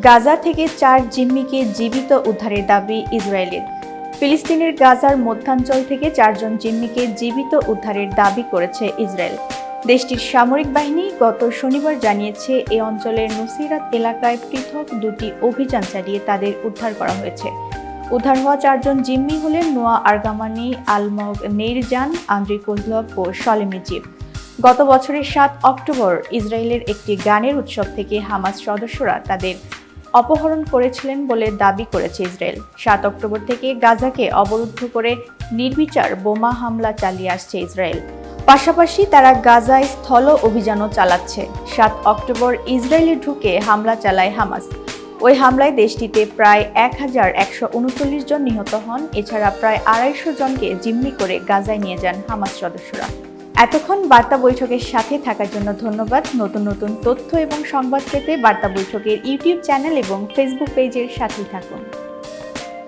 গাজা থেকে 4 জিম্মিকে জীবিত উদ্ধারের দাবি ইসরায়েলের। ফিলিস্তিনের গাজার মধ্যাঞ্চল থেকে 4 জন জিম্মিকে জীবিত উদ্ধারের দাবি করেছে ইসরায়েল। দেশটির সামরিক বাহিনী গত শনিবার জানিয়েছে, এ অঞ্চলের নুসিরাত এলাকায় পৃথক 2টি অভিযান চালিয়ে তাদের উদ্ধার করা হয়েছে। উদ্ধার হওয়া 4 জন জিম্মি হলেন নোয়া আরগামানি, আলমগ নেইরজান, আন্দ্রি কোজলভ ও সলেমি জিভ। গত বছরের 7 অক্টোবর ইসরায়েলের একটি গানের উৎসব থেকে হামাস সদস্যরা তাদের অপহরণ করেছিলেন বলে দাবি করেছে ইসরায়েল। 7 অক্টোবর থেকে গাজাকে অবরুদ্ধ করে নির্বিচার বোমা হামলা চালিয়ে আসছে ইসরায়েল। পাশাপাশি তারা গাজায় স্থল অভিযানও চালাচ্ছে। 7 অক্টোবর ইসরায়েলে ঢুকে হামলা চালায় হামাস। ওই হামলায় দেশটিতে প্রায় 1139 জন নিহত হন। এছাড়া প্রায় 250 জনকে জিম্মি করে গাজায় নিয়ে যান হামাস সদস্যরা। এতক্ষণ বার্তা বৈঠকের সাথে থাকার জন্য ধন্যবাদ। নতুন নতুন তথ্য এবং সংবাদ পেতে বার্তা বৈঠকের ইউটিউব চ্যানেল এবং ফেসবুক পেজের সাথেই থাকুন।